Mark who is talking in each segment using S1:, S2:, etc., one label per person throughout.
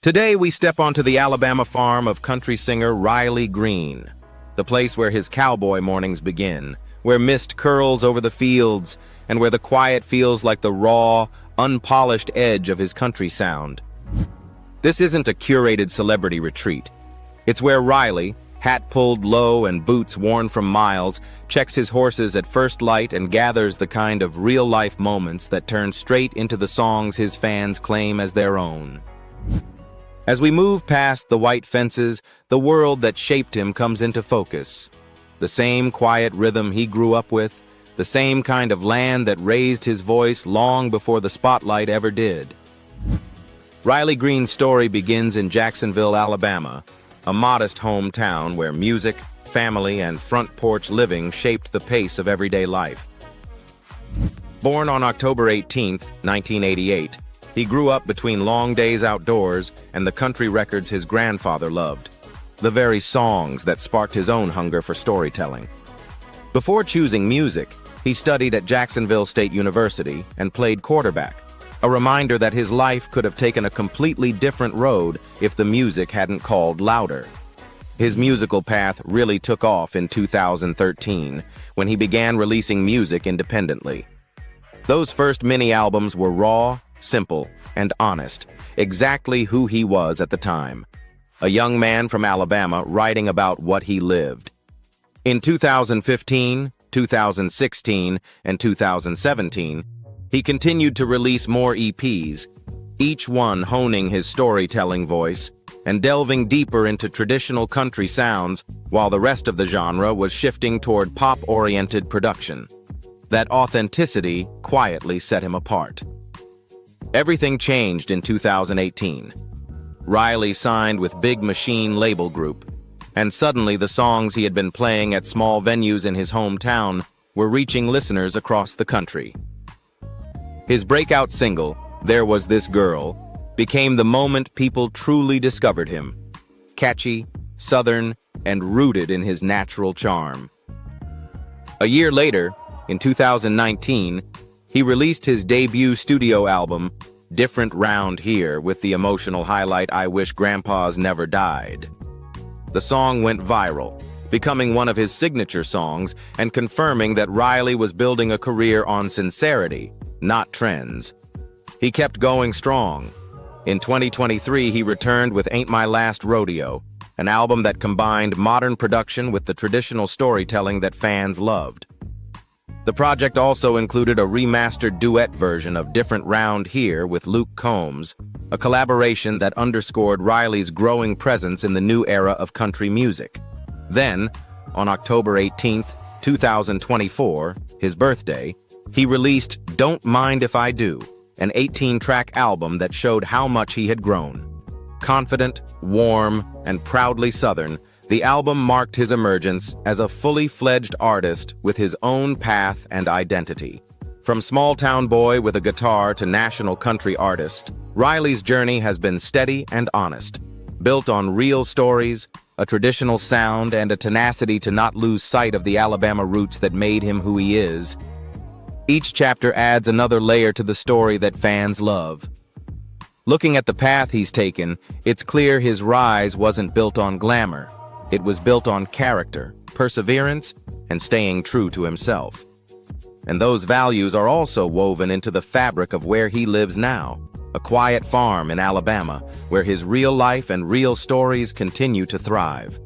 S1: Today we step onto the Alabama farm of country singer Riley Green, the place where his cowboy mornings begin, where mist curls over the fields, and where the quiet feels like the raw, unpolished edge of his country sound. This isn't a curated celebrity retreat. It's where Riley, hat pulled low and boots worn from miles, checks his horses at first light and gathers the kind of real-life moments that turn straight into the songs his fans claim as their own. As we move past the white fences, the world that shaped him comes into focus. The same quiet rhythm he grew up with, the same kind of land that raised his voice long before the spotlight ever did. Riley Green's story begins in Jacksonville, Alabama, a modest hometown where music, family, and front porch living shaped the pace of everyday life. Born on October 18, 1988, he grew up between long days outdoors and the country records his grandfather loved, the very songs that sparked his own hunger for storytelling. Before choosing music, he studied at Jacksonville State University and played quarterback, a reminder that his life could have taken a completely different road if the music hadn't called louder. His musical path really took off in 2013 when he began releasing music independently. Those first mini-albums were raw, simple, and honest, exactly who he was at the time. A young man from Alabama writing about what he lived. In 2015, 2016, and 2017, he continued to release more EPs, each one honing his storytelling voice and delving deeper into traditional country sounds while the rest of the genre was shifting toward pop-oriented production. That authenticity quietly set him apart. Everything changed in 2018. Riley signed with Big Machine label group, and suddenly the songs he had been playing at small venues in his hometown were reaching listeners across the country. His breakout single, There Was This Girl, became the moment people truly discovered him. Catchy, southern, and rooted in his natural charm. A year later, in 2019, he released his debut studio album, Different Round Here, with the emotional highlight, I Wish Grandpa's Never Died. The song went viral, becoming one of his signature songs and confirming that Riley was building a career on sincerity, not trends. He kept going strong. In 2023, he returned with Ain't My Last Rodeo, an album that combined modern production with the traditional storytelling that fans loved. The project also included a remastered duet version of Different Round Here with Luke Combs, a collaboration that underscored Riley's growing presence in the new era of country music. Then, on October 18, 2024, his birthday, he released Don't Mind If I Do, an 18-track album that showed how much he had grown. Confident, warm, and proudly Southern, the album marked his emergence as a fully fledged artist with his own path and identity. From small-town boy with a guitar to national country artist, Riley's journey has been steady and honest, built on real stories, a traditional sound, and a tenacity to not lose sight of the Alabama roots that made him who he is. Each chapter adds another layer to the story that fans love. Looking at the path he's taken, it's clear his rise wasn't built on glamour. It was built on character, perseverance, and staying true to himself. And those values are also woven into the fabric of where he lives now, a quiet farm in Alabama, where his real life and real stories continue to thrive.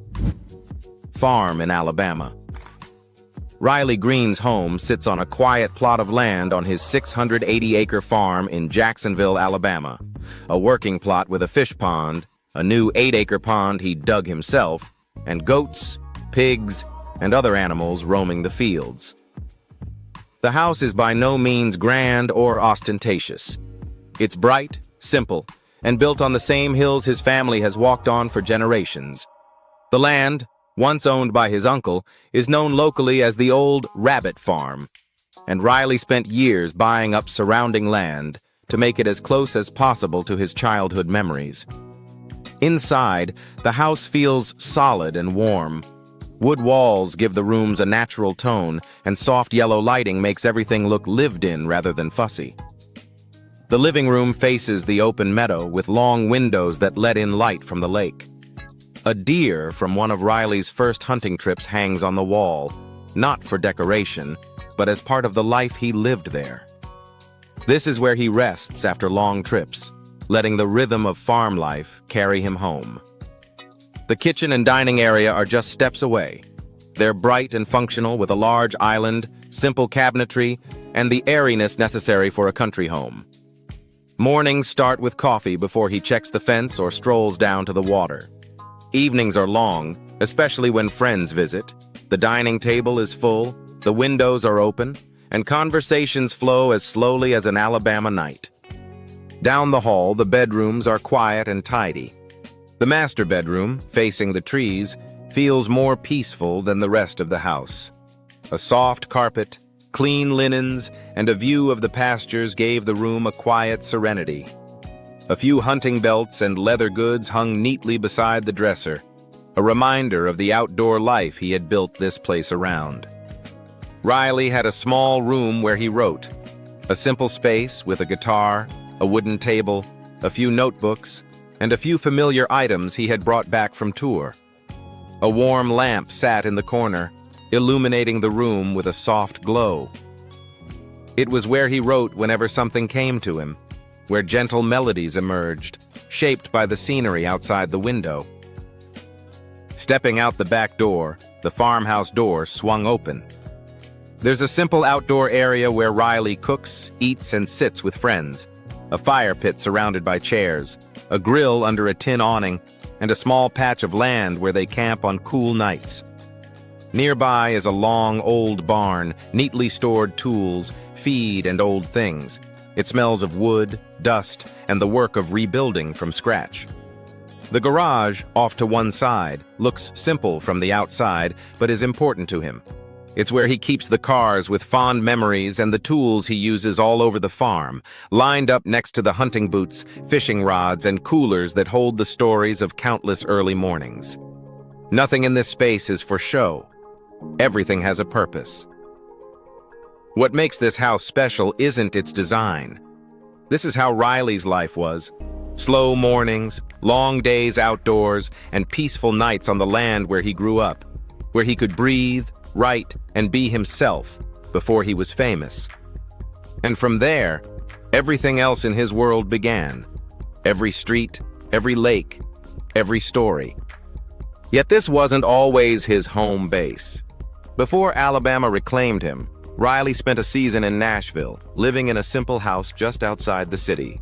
S1: Farm in Alabama. Riley Green's home sits on a quiet plot of land on his 680-acre farm in Jacksonville, Alabama, a working plot with a fish pond, a new 8-acre pond he dug himself, and goats, pigs, and other animals roaming the fields. The house is by no means grand or ostentatious. It's bright, simple, and built on the same hills his family has walked on for generations. The land, once owned by his uncle, is known locally as the Old Rabbit Farm, and Riley spent years buying up surrounding land to make it as close as possible to his childhood memories. Inside, the house feels solid and warm. Wood walls give the rooms a natural tone, and soft yellow lighting makes everything look lived in rather than fussy. The living room faces the open meadow with long windows that let in light from the lake. A deer from one of Riley's first hunting trips hangs on the wall, not for decoration, but as part of the life he lived there. This is where he rests after long trips, letting the rhythm of farm life carry him home. The kitchen and dining area are just steps away. They're bright and functional with a large island, simple cabinetry, and the airiness necessary for a country home. Mornings start with coffee before he checks the fence or strolls down to the water. Evenings are long, especially when friends visit. The dining table is full, the windows are open, and conversations flow as slowly as an Alabama night. Down the hall, the bedrooms are quiet and tidy. The master bedroom, facing the trees, feels more peaceful than the rest of the house. A soft carpet, clean linens, and a view of the pastures gave the room a quiet serenity. A few hunting belts and leather goods hung neatly beside the dresser, a reminder of the outdoor life he had built this place around. Riley had a small room where he wrote, a simple space with a guitar, a wooden table, a few notebooks, and a few familiar items he had brought back from tour. A warm lamp sat in the corner, illuminating the room with a soft glow. It was where he wrote whenever something came to him, where gentle melodies emerged, shaped by the scenery outside the window. Stepping out the back door, the farmhouse door swung open. There's a simple outdoor area where Riley cooks, eats, and sits with friends. A fire pit surrounded by chairs, a grill under a tin awning, and a small patch of land where they camp on cool nights. Nearby is a long, old barn, neatly stored tools, feed, and old things. It smells of wood, dust, and the work of rebuilding from scratch. The garage, off to one side, looks simple from the outside, but is important to him. It's where he keeps the cars with fond memories and the tools he uses all over the farm, lined up next to the hunting boots, fishing rods, and coolers that hold the stories of countless early mornings. Nothing in this space is for show. Everything has a purpose. What makes this house special isn't its design. This is how Riley's life was. Slow mornings, long days outdoors, and peaceful nights on the land where he grew up, where he could breathe, write, and be himself before he was famous. And from there, everything else in his world began. Every street, every lake, every story. Yet this wasn't always his home base. Before Alabama reclaimed him, Riley spent a season in Nashville, living in a simple house just outside the city,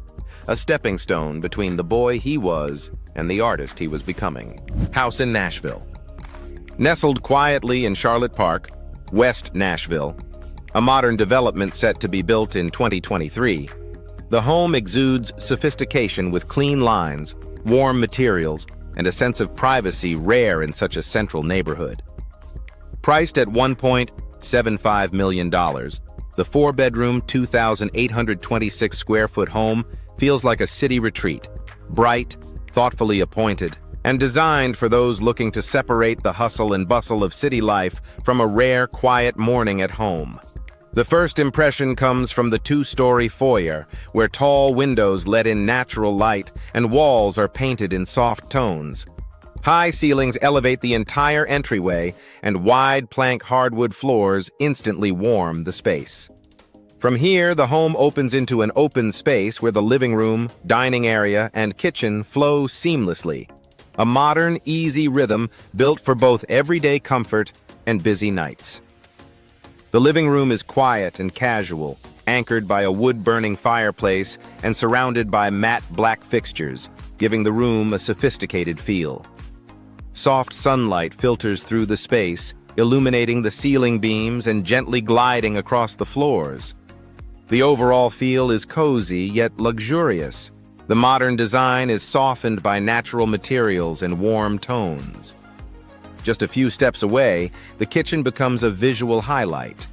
S1: a stepping stone between the boy he was and the artist he was becoming. House in Nashville. Nestled quietly in Charlotte Park, West Nashville, a modern development set to be built in 2023, the home exudes sophistication with clean lines, warm materials, and a sense of privacy rare in such a central neighborhood. Priced at $1.75 million, the four-bedroom, 2,826 square foot home feels like a city retreat, bright, thoughtfully appointed, and designed for those looking to separate the hustle and bustle of city life from a rare, quiet morning at home. The first impression comes from the two-story foyer, where tall windows let in natural light and walls are painted in soft tones. High ceilings elevate the entire entryway, and wide plank hardwood floors instantly warm the space. From here, the home opens into an open space where the living room, dining area, and kitchen flow seamlessly. A modern, easy rhythm built for both everyday comfort and busy nights. The living room is quiet and casual, anchored by a wood-burning fireplace and surrounded by matte black fixtures, giving the room a sophisticated feel. Soft sunlight filters through the space, illuminating the ceiling beams and gently gliding across the floors. The overall feel is cozy yet luxurious. The modern design is softened by natural materials and warm tones. Just a few steps away, the kitchen becomes a visual highlight.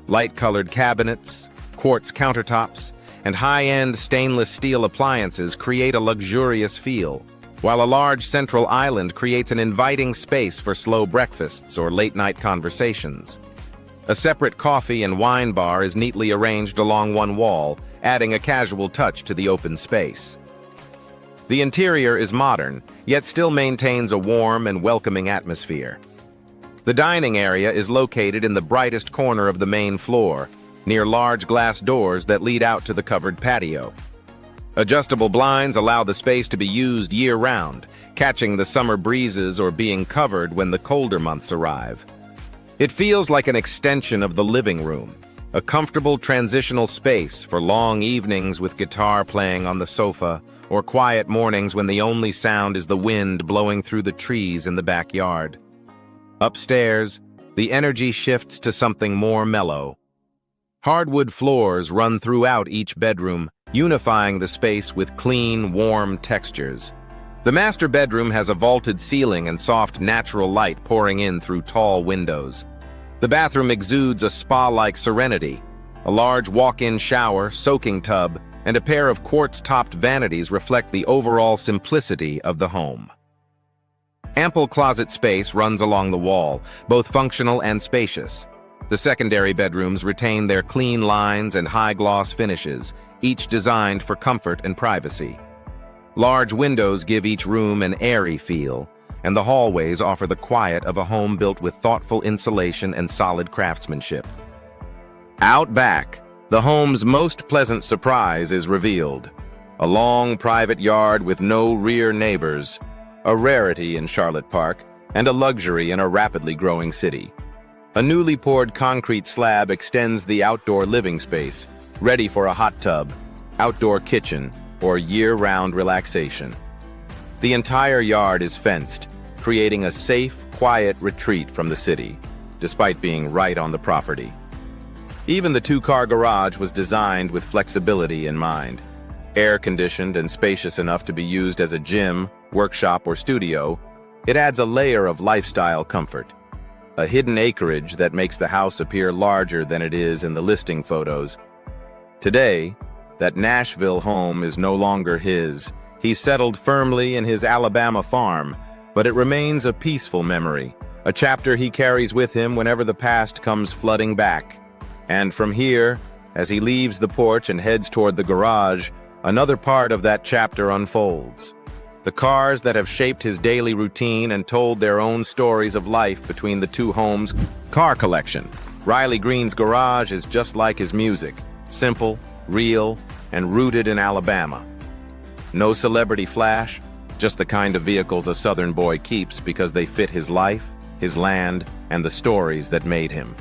S1: Light-colored cabinets, quartz countertops, and high-end stainless steel appliances create a luxurious feel, while a large central island creates an inviting space for slow breakfasts or late-night conversations. A separate coffee and wine bar is neatly arranged along one wall, adding a casual touch to the open space. The interior is modern, yet still maintains a warm and welcoming atmosphere. The dining area is located in the brightest corner of the main floor, near large glass doors that lead out to the covered patio. Adjustable blinds allow the space to be used year-round, catching the summer breezes or being covered when the colder months arrive. It feels like an extension of the living room, a comfortable transitional space for long evenings with guitar playing on the sofa, or quiet mornings when the only sound is the wind blowing through the trees in the backyard. Upstairs, the energy shifts to something more mellow. Hardwood floors run throughout each bedroom, unifying the space with clean, warm textures. The master bedroom has a vaulted ceiling and soft natural light pouring in through tall windows. The bathroom exudes a spa-like serenity. A large walk-in shower, soaking tub, and a pair of quartz-topped vanities reflect the overall simplicity of the home. Ample closet space runs along the wall, both functional and spacious. The secondary bedrooms retain their clean lines and high-gloss finishes, each designed for comfort and privacy. Large windows give each room an airy feel, and the hallways offer the quiet of a home built with thoughtful insulation and solid craftsmanship. Out back, the home's most pleasant surprise is revealed. A long private yard with no rear neighbors, a rarity in Charlotte Park, and a luxury in a rapidly growing city. A newly poured concrete slab extends the outdoor living space, ready for a hot tub, outdoor kitchen, or year-round relaxation. The entire yard is fenced, creating a safe, quiet retreat from the city, despite being right on the property. Even the two-car garage was designed with flexibility in mind. Air-conditioned and spacious enough to be used as a gym, workshop, or studio, it adds a layer of lifestyle comfort. A hidden acreage that makes the house appear larger than it is in the listing photos. Today, that Nashville home is no longer his. He's settled firmly in his Alabama farm, but it remains a peaceful memory, a chapter he carries with him whenever the past comes flooding back. And from here, as he leaves the porch and heads toward the garage, another part of that chapter unfolds. The cars that have shaped his daily routine and told their own stories of life between the two homes. Car collection. Riley Green's garage is just like his music, simple, real, and rooted in Alabama. No celebrity flash, just the kind of vehicles a Southern boy keeps because they fit his life, his land, and the stories that made him.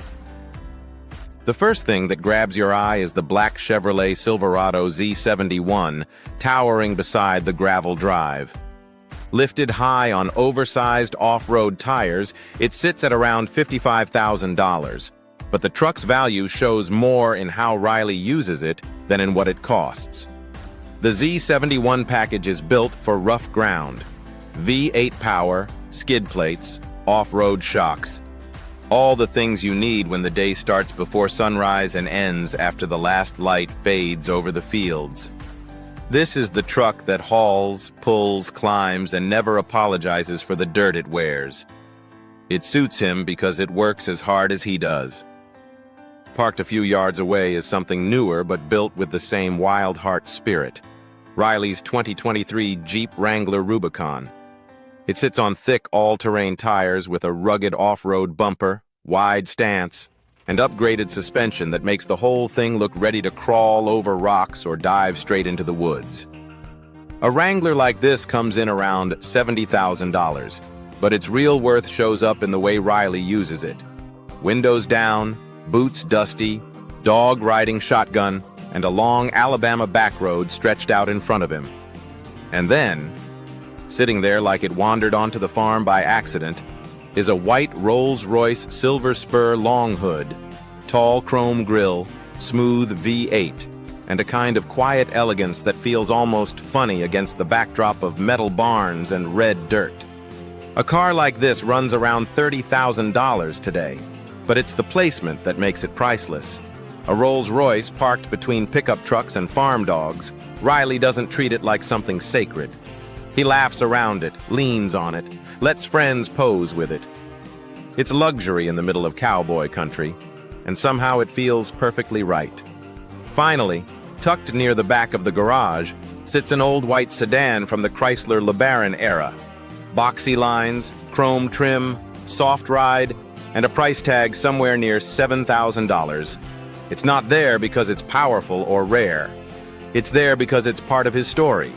S1: The first thing that grabs your eye is the black Chevrolet Silverado Z71 towering beside the gravel drive. Lifted high on oversized off-road tires, it sits at around $55,000. But the truck's value shows more in how Riley uses it than in what it costs. The Z71 package is built for rough ground. V8 power, skid plates, off-road shocks. All the things you need when the day starts before sunrise and ends after the last light fades over the fields. This is the truck that hauls, pulls, climbs, and never apologizes for the dirt it wears. It suits him because it works as hard as he does. Parked a few yards away is something newer but built with the same wild heart spirit. Riley's 2023 Jeep Wrangler Rubicon. It sits on thick all-terrain tires with a rugged off-road bumper, wide stance, and upgraded suspension that makes the whole thing look ready to crawl over rocks or dive straight into the woods. A Wrangler like this comes in around $70,000, but its real worth shows up in the way Riley uses it. Windows down, boots dusty, dog riding shotgun, and a long Alabama back road stretched out in front of him. And then, sitting there like it wandered onto the farm by accident, is a white Rolls-Royce Silver Spur long hood, tall chrome grille, smooth V8, and a kind of quiet elegance that feels almost funny against the backdrop of metal barns and red dirt. A car like this runs around $30,000 today, but it's the placement that makes it priceless. A Rolls-Royce parked between pickup trucks and farm dogs, Riley doesn't treat it like something sacred. He laughs around it, leans on it, lets friends pose with it. It's luxury in the middle of cowboy country, and somehow it feels perfectly right. Finally, Tucked near the back of the garage sits an old white sedan from the Chrysler LeBaron era. Boxy lines, chrome trim, soft ride, and a price tag somewhere near $7,000. It's not there because it's powerful or rare. It's there because it's part of his story.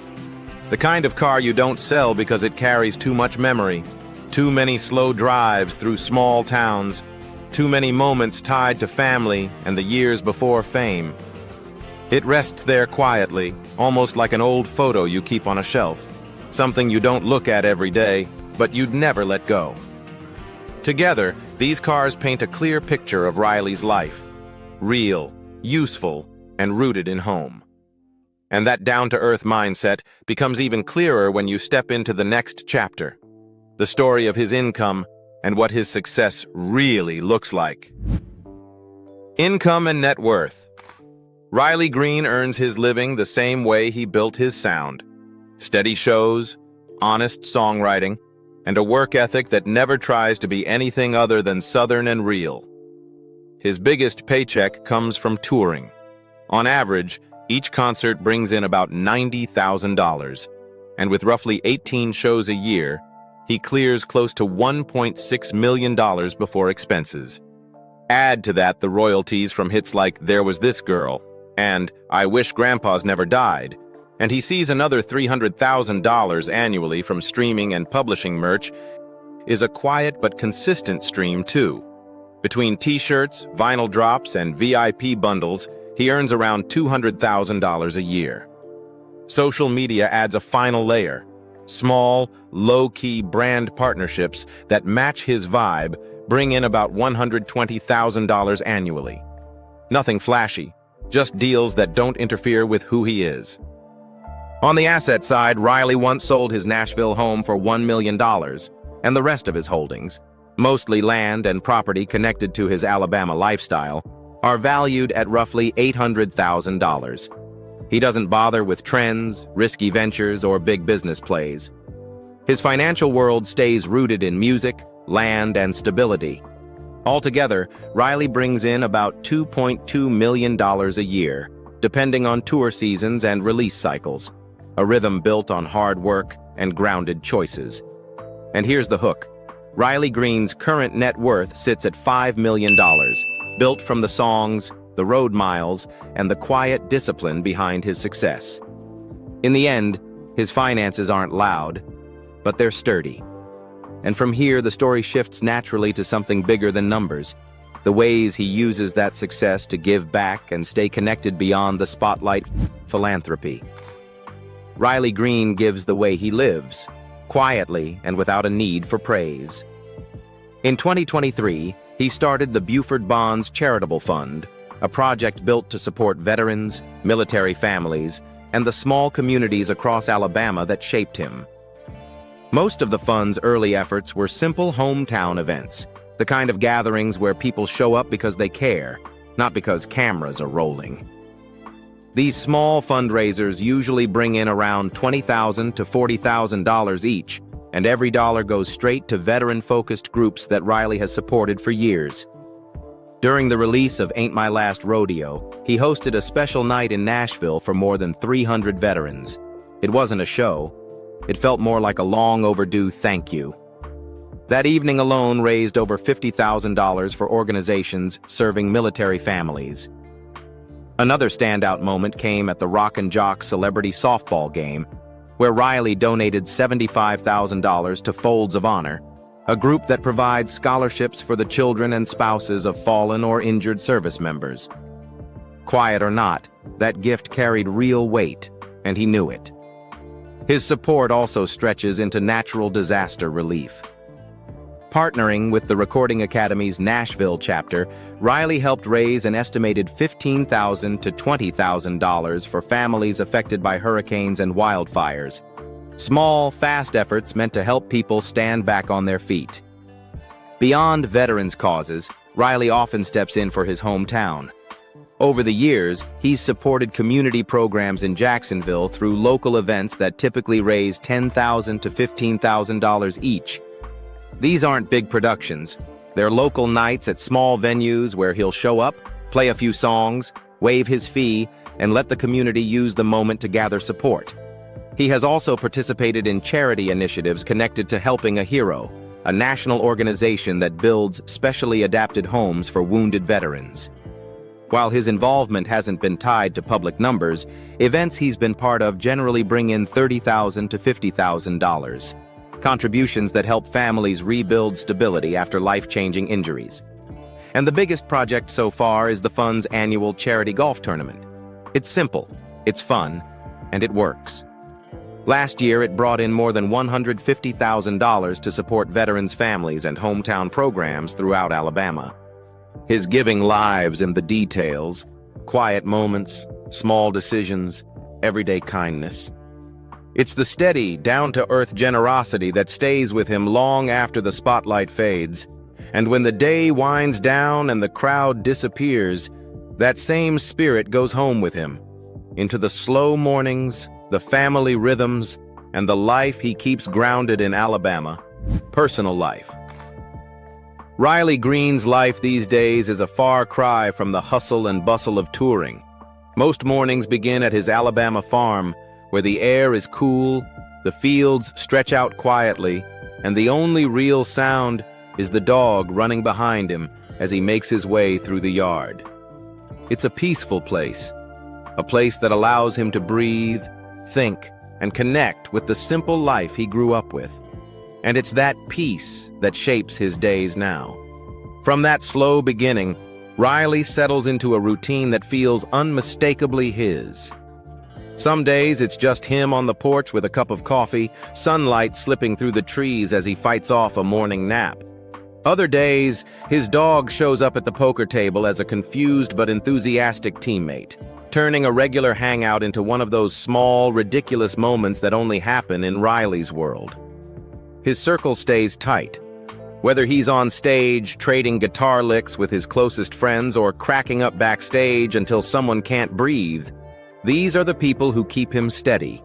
S1: The kind of car you don't sell because it carries too much memory, too many slow drives through small towns, too many moments tied to family and the years before fame. It rests there quietly, almost like an old photo you keep on a shelf, something you don't look at every day, but you'd never let go. Together, these cars paint a clear picture of Riley's life, real, useful, and rooted in home. And that down-to-earth mindset becomes even clearer when you step into the next chapter, the story of his income and what his success really looks like. Income and net worth. Riley Green earns his living the same way he built his sound. Steady shows, honest songwriting, and a work ethic that never tries to be anything other than Southern and real. His biggest paycheck comes from touring. On average, each concert brings in about $90,000, and with roughly 18 shows a year, he clears close to $1.6 million before expenses. Add to that the royalties from hits like There Was This Girl and I Wish Grandpa's Never Died, and he sees another $300,000 annually from streaming and publishing merch. Is a quiet but consistent stream too. Between t-shirts, vinyl drops, and VIP bundles, he earns around $200,000 a year. Social media adds a final layer. Small, low-key brand partnerships that match his vibe bring in about $120,000 annually. Nothing flashy, just deals that don't interfere with who he is. On the asset side, Riley once sold his Nashville home for $1 million, and the rest of his holdings, mostly land and property connected to his Alabama lifestyle, are valued at roughly $800,000. He doesn't bother with trends, risky ventures, or big business plays. His financial world stays rooted in music, land, and stability. Altogether, Riley brings in about $2.2 million a year, depending on tour seasons and release cycles, a rhythm built on hard work and grounded choices. And here's the hook. Riley Green's current net worth sits at $5 million, built from the songs, the road miles, and the quiet discipline behind his success. In the end, his finances aren't loud, but they're sturdy. And from here, the story shifts naturally to something bigger than numbers, the ways he uses that success to give back and stay connected beyond the spotlight. Philanthropy. Riley Green gives the way he lives, quietly and without a need for praise. In 2023, he started the Buford Bonds Charitable Fund, a project built to support veterans, military families, and the small communities across Alabama that shaped him. Most of the fund's early efforts were simple hometown events, the kind of gatherings where people show up because they care, not because cameras are rolling. These small fundraisers usually bring in around $20,000 to $40,000 each, and every dollar goes straight to veteran-focused groups that Riley has supported for years. During the release of Ain't My Last Rodeo, he hosted a special night in Nashville for more than 300 veterans. It wasn't a show. It felt more like a long overdue thank you. That evening alone raised over $50,000 for organizations serving military families. Another standout moment came at the Rock and Jock Celebrity Softball game, where Riley donated $75,000 to Folds of Honor, a group that provides scholarships for the children and spouses of fallen or injured service members. Quiet or not, that gift carried real weight, and he knew it. His support also stretches into natural disaster relief. Partnering with the Recording Academy's Nashville chapter, Riley helped raise an estimated $15,000 to $20,000 for families affected by hurricanes and wildfires. Small, fast efforts meant to help people stand back on their feet. Beyond veterans' causes, Riley often steps in for his hometown. Over the years, he's supported community programs in Jacksonville through local events that typically raise $10,000 to $15,000 each. These aren't big productions. They're local nights at small venues where he'll show up, play a few songs, waive his fee, and let the community use the moment to gather support. He has also participated in charity initiatives connected to Helping a Hero, a national organization that builds specially adapted homes for wounded veterans. While his involvement hasn't been tied to public numbers, events he's been part of generally bring in $30,000 to $50,000, contributions that help families rebuild stability after life-changing injuries. And the biggest project so far is the fund's annual charity golf tournament. It's simple, it's fun, and it works. Last year, it brought in more than $150,000 to support veterans' families and hometown programs throughout Alabama. His giving lives in the details, quiet moments, small decisions, everyday kindness. It's the steady, down-to-earth generosity that stays with him long after the spotlight fades. And when the day winds down and the crowd disappears, that same spirit goes home with him, into the slow mornings, the family rhythms, and the life he keeps grounded in Alabama, personal life. Riley Green's life these days is a far cry from the hustle and bustle of touring. Most mornings begin at his Alabama farm, where the air is cool, the fields stretch out quietly, and the only real sound is the dog running behind him as he makes his way through the yard. It's a peaceful place, a place that allows him to breathe, think, and connect with the simple life he grew up with. And it's that peace that shapes his days now. From that slow beginning, Riley settles into a routine that feels unmistakably his. Some days it's just him on the porch with a cup of coffee, sunlight slipping through the trees as he fights off a morning nap. Other days, his dog shows up at the poker table as a confused but enthusiastic teammate, turning a regular hangout into one of those small, ridiculous moments that only happen in Riley's world. His circle stays tight. Whether he's on stage, trading guitar licks with his closest friends, or cracking up backstage until someone can't breathe, these are the people who keep him steady.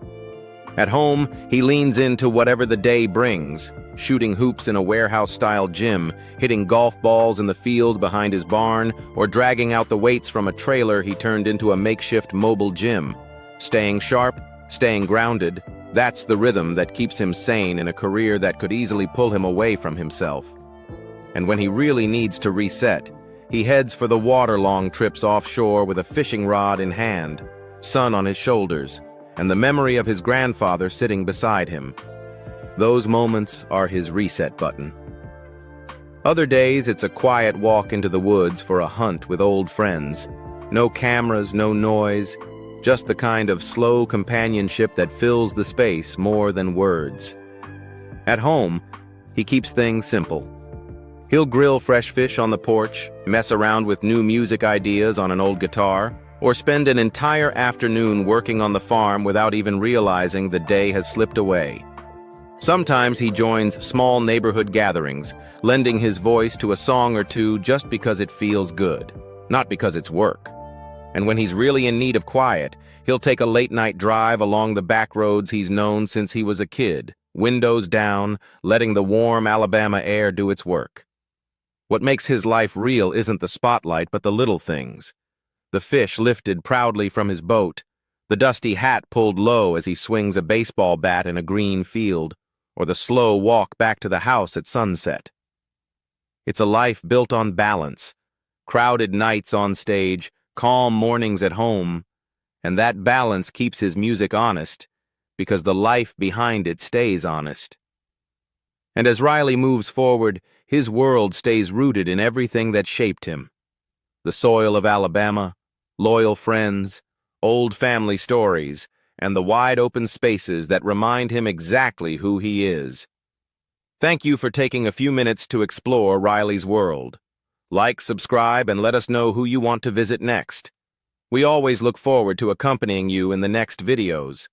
S1: At home, he leans into whatever the day brings, shooting hoops in a warehouse-style gym, hitting golf balls in the field behind his barn, or dragging out the weights from a trailer he turned into a makeshift mobile gym. Staying sharp, staying grounded, that's the rhythm that keeps him sane in a career that could easily pull him away from himself. And when he really needs to reset, he heads for the water-long trips offshore with a fishing rod in hand, sun on his shoulders, and the memory of his grandfather sitting beside him. Those moments are his reset button. Other days, it's a quiet walk into the woods for a hunt with old friends. No cameras, no noise, just the kind of slow companionship that fills the space more than words. At home, he keeps things simple. He'll grill fresh fish on the porch, mess around with new music ideas on an old guitar, or spend an entire afternoon working on the farm without even realizing the day has slipped away. Sometimes he joins small neighborhood gatherings, lending his voice to a song or two just because it feels good, not because it's work. And when he's really in need of quiet, he'll take a late-night drive along the back roads he's known since he was a kid, windows down, letting the warm Alabama air do its work. What makes his life real isn't the spotlight, but the little things. The fish lifted proudly from his boat, the dusty hat pulled low as he swings a baseball bat in a green field, or the slow walk back to the house at sunset. It's a life built on balance, crowded nights on stage, calm mornings at home, and that balance keeps his music honest, because the life behind it stays honest. And as Riley moves forward, his world stays rooted in everything that shaped him. The soil of Alabama, loyal friends, old family stories, and the wide-open spaces that remind him exactly who he is. Thank you for taking a few minutes to explore Riley's world. Like, subscribe, and let us know who you want to visit next. We always look forward to accompanying you in the next videos.